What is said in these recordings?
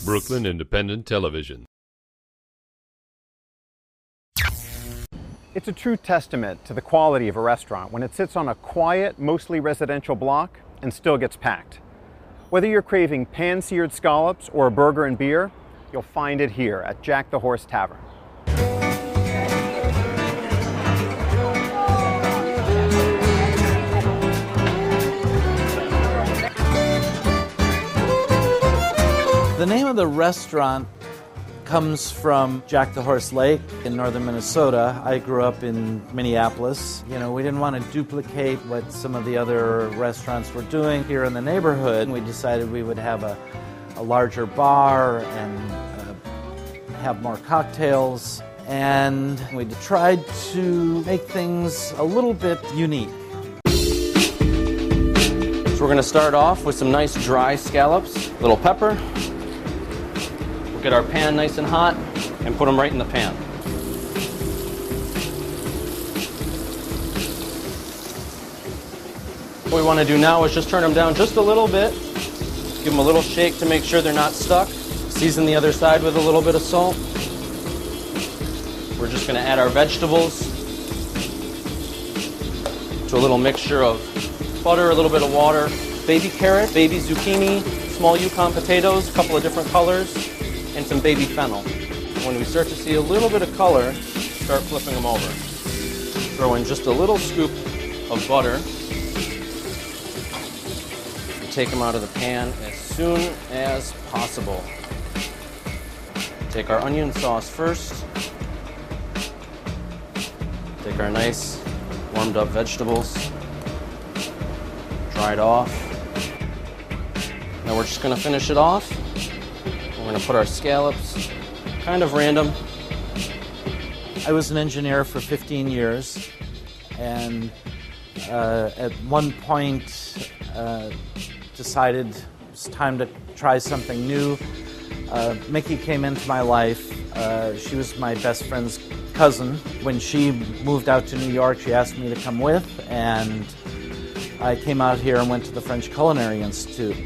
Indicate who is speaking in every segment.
Speaker 1: Brooklyn Independent Television.
Speaker 2: It's a true testament to the quality of a restaurant when it sits on a quiet, mostly residential block and still gets packed. Whether you're craving pan-seared scallops or a burger and beer, you'll find it here at Jack the Horse Tavern.
Speaker 3: The name of the restaurant comes from Jack the Horse Lake in northern Minnesota. I grew up in Minneapolis. You know, we didn't want to duplicate what some of the other restaurants were doing here in the neighborhood. We decided we would have a larger bar and have more cocktails. And we tried to make things a little bit unique.
Speaker 4: So we're going to start off with some nice dry scallops, a little pepper. Get our pan nice and hot and put them right in the pan. What we want to do now is just turn them down just a little bit. Give them a little shake to make sure they're not stuck. Season the other side with a little bit of salt. We're just going to add our vegetables to a little mixture of butter, a little bit of water, baby carrot, baby zucchini, small Yukon potatoes, a couple of different colors, and some baby fennel. When we start to see a little bit of color, start flipping them over. Throw in just a little scoop of butter. Take them out of the pan as soon as possible. Take our onion sauce first. Take our nice warmed up vegetables. Dry it off. Now we're just going to finish it off. We're going to put our scallops, kind of random.
Speaker 3: I was an engineer for 15 years, and at one point decided it was time to try something new. Mickey came into my life. She was my best friend's cousin. When she moved out to New York, she asked me to come with, and I came out here and went to the French Culinary Institute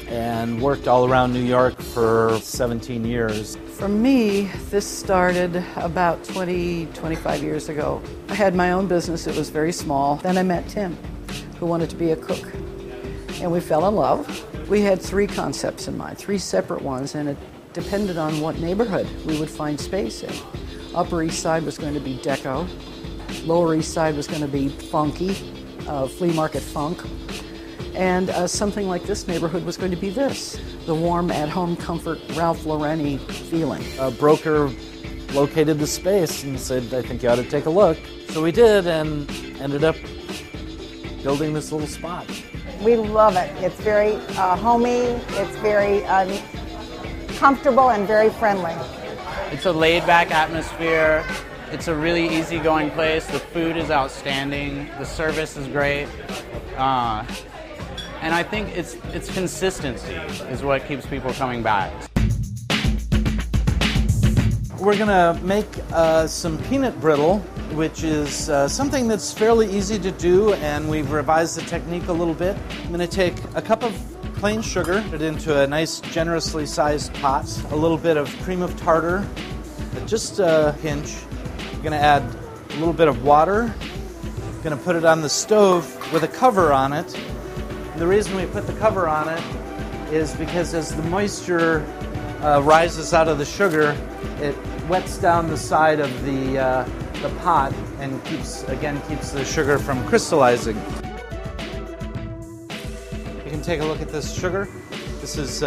Speaker 3: and worked all around New York for 17 years.
Speaker 5: For me, this started about 25 years ago. I had my own business. It was very small. Then I met Tim, who wanted to be a cook, and we fell in love. We had 3 concepts in mind, 3 separate ones, and it depended on what neighborhood we would find space in. Upper East Side was going to be deco. Lower East Side was going to be funky, flea market funk. And something like this neighborhood was going to be this, the warm, at-home comfort, Ralph Lauren-y feeling.
Speaker 3: A broker located the space and said, I think you ought to take a look. So we did, and ended up building this little spot.
Speaker 6: We love it. It's very homey, it's very comfortable and very friendly.
Speaker 7: It's a laid-back atmosphere. It's a really easygoing place. The food is outstanding. The service is great. And I think it's consistency is what keeps people coming back.
Speaker 3: We're gonna make some peanut brittle, which is something that's fairly easy to do, and we've revised the technique a little bit. I'm gonna take a cup of plain sugar, put it into a nice generously sized pot, a little bit of cream of tartar, just a pinch. I'm gonna add a little bit of water. I'm gonna put it on the stove with a cover on it. The reason we put the cover on it is because as the moisture rises out of the sugar, it wets down the side of the pot and keeps the sugar from crystallizing. You can take a look at this sugar. This is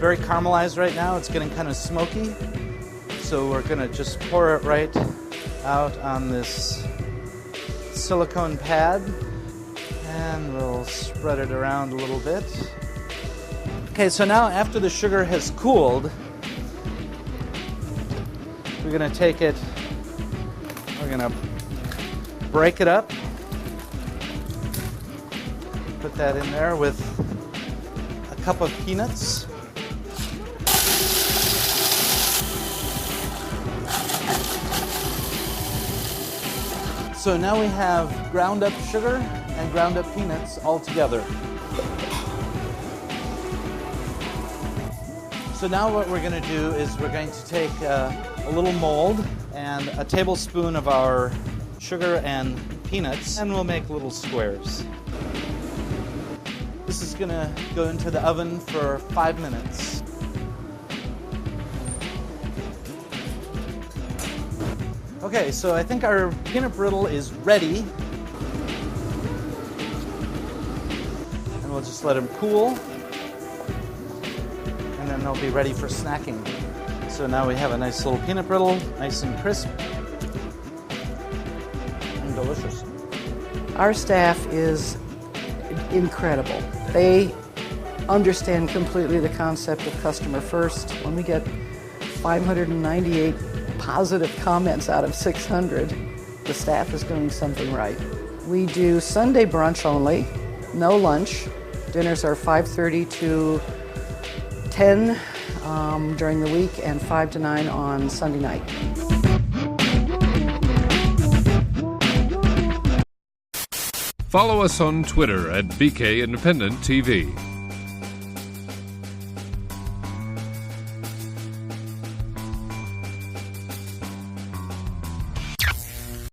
Speaker 3: very caramelized right now. It's getting kind of smoky. So we're going to just pour it right out on this silicone pad. And we'll spread it around a little bit. Okay, so now after the sugar has cooled, we're going to take it, we're going to break it up, put that in there with a cup of peanuts. So now we have ground up sugar and ground up peanuts all together. So now what we're going to do is we're going to take a little mold and a tablespoon of our sugar and peanuts, and we'll make little squares. This is going to go into the oven for 5 minutes. Okay, so I think our peanut brittle is ready. And we'll just let them cool. And then they'll be ready for snacking. So now we have a nice little peanut brittle, nice and crisp and delicious.
Speaker 5: Our staff is incredible. They understand completely the concept of customer first. When we get 598 positive comments out of 600, the staff is doing something right. We do Sunday brunch only, no lunch. Dinners are 5:30 to 10 during the week and 5 to 9 on Sunday night.
Speaker 1: Follow us on Twitter at BK Independent TV.